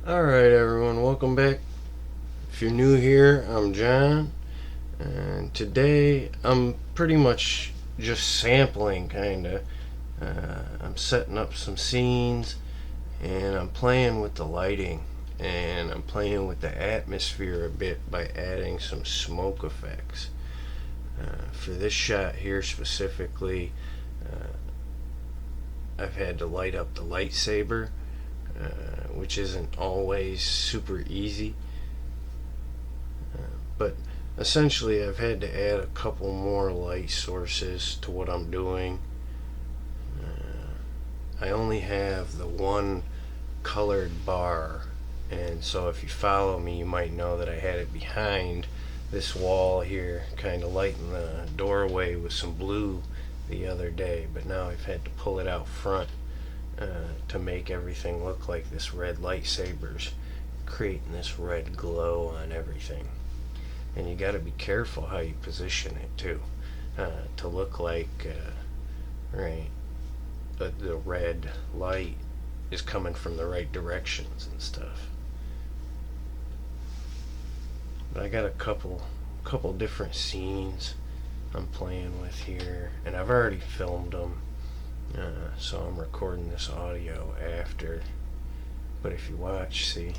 Alright, everyone, welcome back. If you're new here, I'm John, and today I'm pretty much just sampling, kinda. I'm setting up some scenes, and I'm playing with the lighting, and I'm playing with the atmosphere a bit by adding some smoke effects. For this shot here specifically, I've had to light up the lightsaber, which isn't always super easy. But essentially, I've had to add a couple more light sources to what I'm doing. I only have the one colored bar, and so if you follow me, you might know that I had it behind this wall here, kind of lighting the doorway with some blue the other day, but now I've had to pull it out front to make everything look like this red lightsaber's creating this red glow on everything. And you got to be careful how you position it too, to look like right the red light is coming from the right directions and stuff. But I got a couple different scenes I'm playing with here, and I've already filmed them, so I'm recording this audio after. But if you watch, see,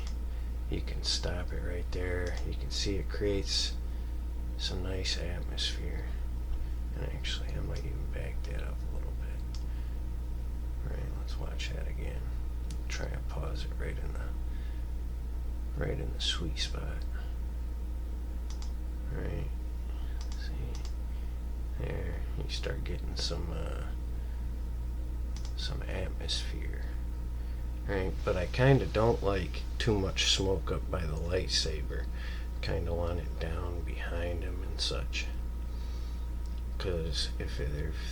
you can stop it right there. You can see it creates some nice atmosphere. And actually, I might even back that up a little bit. Right, let's watch that again. Try and pause it right in the sweet spot. Right. See, there you start getting some atmosphere. Right, but I kind of don't like too much smoke up by the lightsaber. Kind of want it down behind him and such. Because if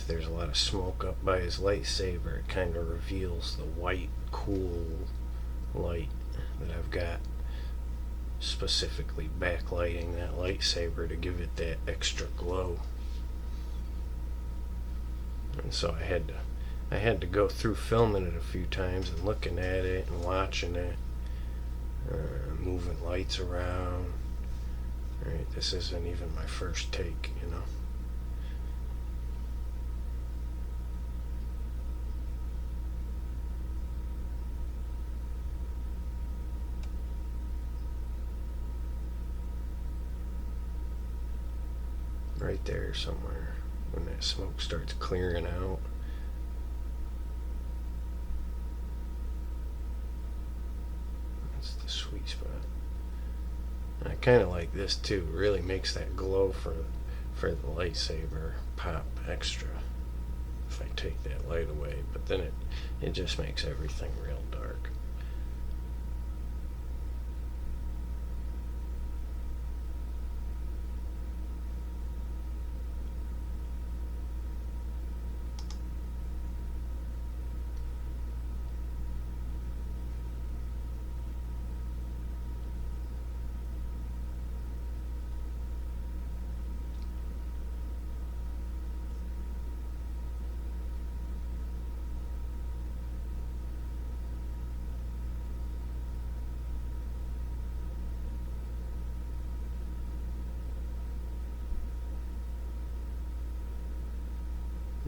there's a lot of smoke up by his lightsaber, it kind of reveals the white, cool light that I've got, specifically backlighting that lightsaber to give it that extra glow. And so I had to go through filming it a few times and looking at it and watching it, moving lights around. Right, this isn't even my first take, you know. Right there somewhere, when that smoke starts clearing out. That's the sweet spot. And I kind of like this too. It really makes that glow for the lightsaber pop extra if I take that light away. But then it just makes everything real dark.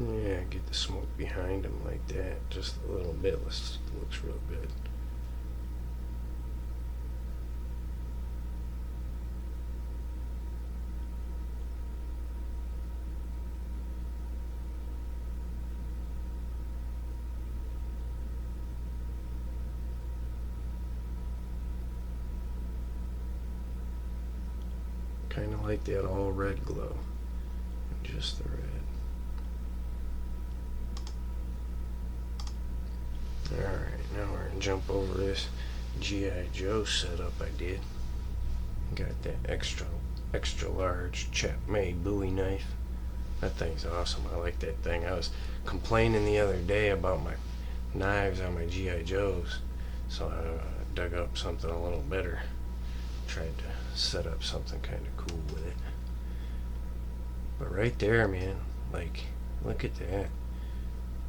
Yeah, get the smoke behind him like that, just a little bit. Looks real good. Kind of like that all red glow, just the red. Alright, now we're gonna jump over this G.I. Joe setup I did. Got that extra large chap made Bowie knife. That thing's awesome. I like that thing. I was complaining the other day about my knives on my G.I. Joes, so I dug up something a little better. Tried to set up something kind of cool with it. But right there, man, like, look at that.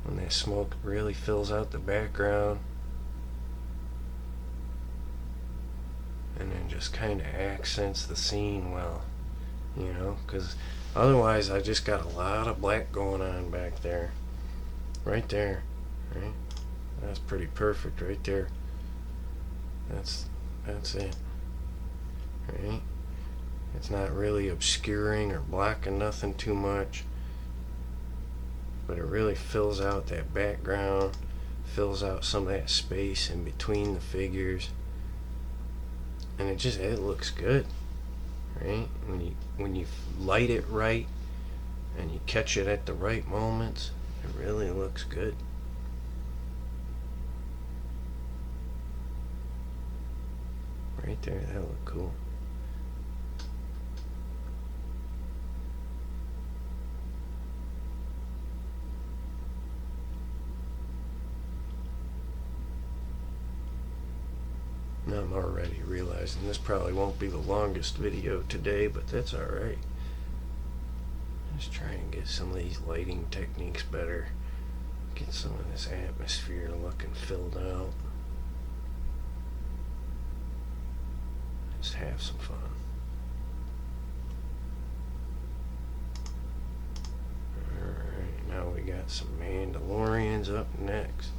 When that smoke really fills out the background. and just kind of accents the scene well, you know, because otherwise I just got a lot of black going on back there. Right there, right? That's pretty perfect right there. That's it, right? It's not really obscuring or blocking nothing too much, but it really fills out that background, fills out some of that space in between the figures, and it looks good, right? When you light it right and you catch it at the right moments, it really looks good. Right there, that looked cool. Now I'm already realizing this probably won't be the longest video today, but that's alright. Just try and get some of these lighting techniques better. Get some of this atmosphere looking filled out. Just have some fun. Alright, now we got some Mandalorians up next.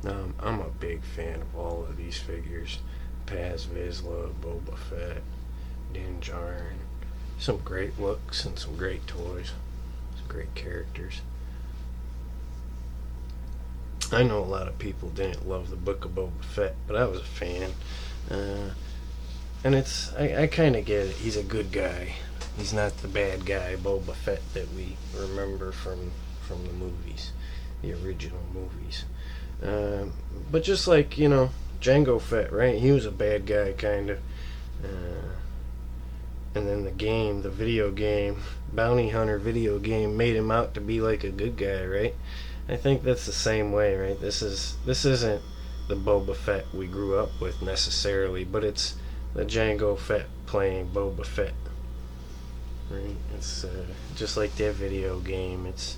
Now, I'm a big fan of all of these figures. Paz Vizsla, Boba Fett, Din Djarin. Some great looks and some great toys. Some great characters. I know a lot of people didn't love the Book of Boba Fett, but I was a fan. And I kind of get it. He's a good guy. He's not the bad guy Boba Fett that we remember from the movies, the original movies. But just like, you know, Jango Fett, right? He was a bad guy, kind of. And then the video game, Bounty Hunter video game, made him out to be like a good guy, right? I think that's the same way, right? This isn't the Boba Fett we grew up with necessarily, but it's the Jango Fett playing Boba Fett, right? It's just like that video game. It's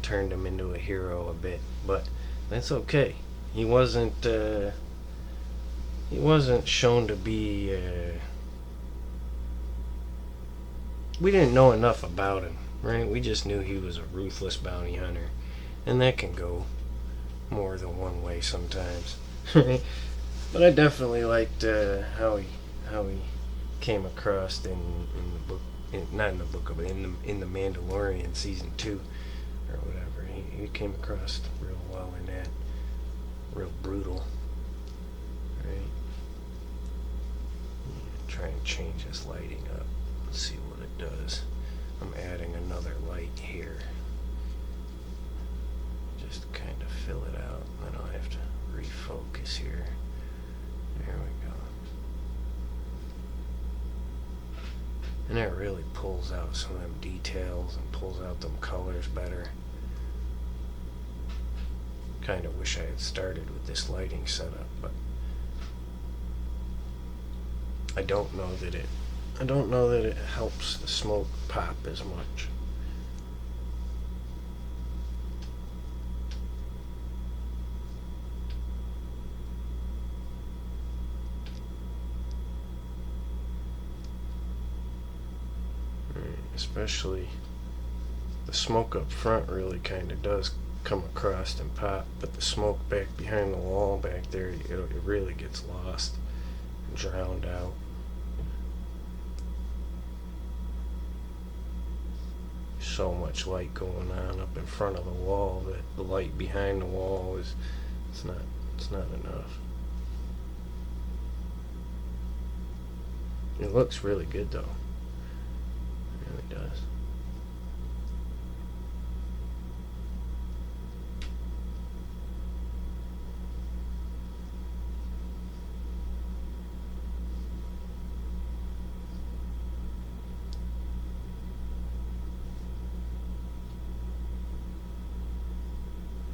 turned him into a hero a bit, but that's okay. He wasn't shown to be. We didn't know enough about him, right? We just knew he was a ruthless bounty hunter, and that can go more than one way sometimes. Right? But I definitely liked how he came across in the book, not in the book, but in the Mandalorian season 2 or whatever. He came across real well in that, real brutal. Right? Try and change this lighting up. Let's see what it does. I'm adding another light here, just to kind of fill it out. Then I'll have to refocus here. There we go. And that really pulls out some of them details and pulls out them colors better. Kind of wish I had started with this lighting setup, but I don't know that it helps the smoke pop as much. Especially the smoke up front really kind of does come across and pop, but the smoke back behind the wall back there, it really gets lost and drowned out. So much light going on up in front of the wall that the light behind the wall it's not enough. It looks really good though. It really does.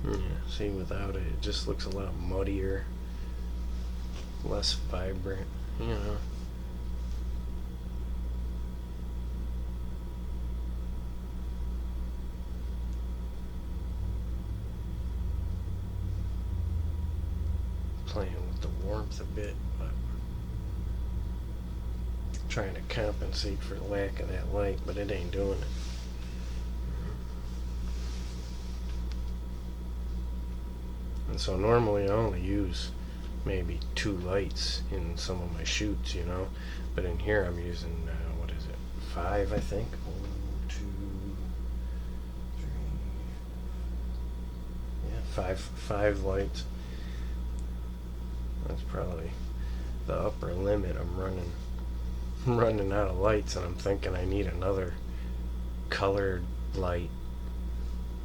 Yeah, see, without it, it just looks a lot muddier, less vibrant, you know. Playing with the warmth a bit, but trying to compensate for the lack of that light, but it ain't doing it. And so normally I only use maybe 2 lights in some of my shoots, you know, but in here I'm using, what is it, 5, I think. 1, 2, 3, yeah, five lights. That's probably the upper limit. I'm running out of lights, and I'm thinking I need another colored light,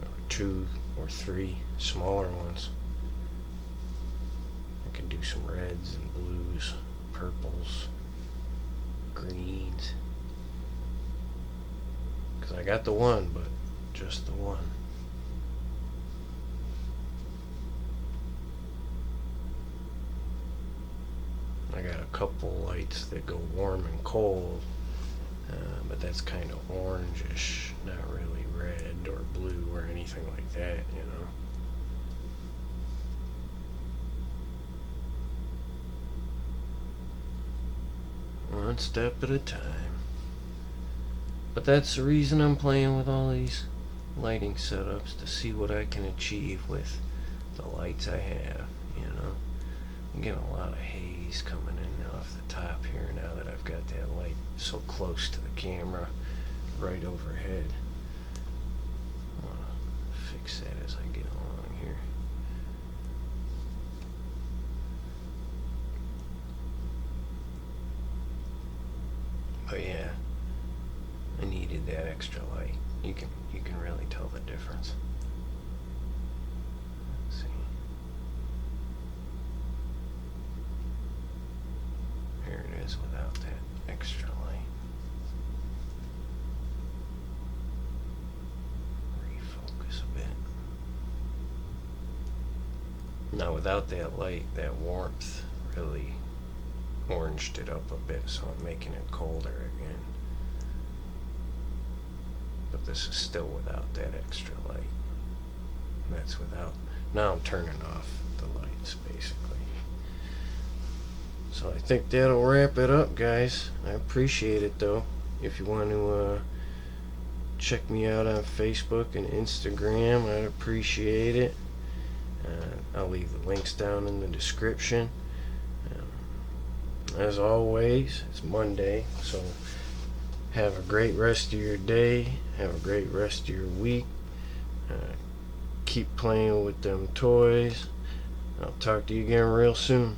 or 2 or 3 smaller ones. I can do some reds and blues, purples, greens, because I got the one, but just the one. I got a couple lights that go warm and cold, but that's kind of orangish, not really red or blue or anything like that, you know. One step at a time. But that's the reason I'm playing with all these lighting setups, to see what I can achieve with the lights I have, you know. I'm getting a lot of haze coming in off the top here now that I've got that light so close to the camera, right overhead. I want to fix that as I get along here. But yeah, I needed that extra light. You can really tell the difference. Let's see. Here it is without that extra light. Refocus a bit. Now without that light, that warmth really oranged it up a bit, so I'm making it colder again. But this is still without that extra light. That's without. Now I'm turning off the lights, basically. So I think that'll wrap it up, guys. I appreciate it, though. If you want to check me out on Facebook and Instagram, I'd appreciate it. I'll leave the links down in the description. As always, it's Monday, so have a great rest of your day. Have a great rest of your week. Keep playing with them toys. I'll talk to you again real soon.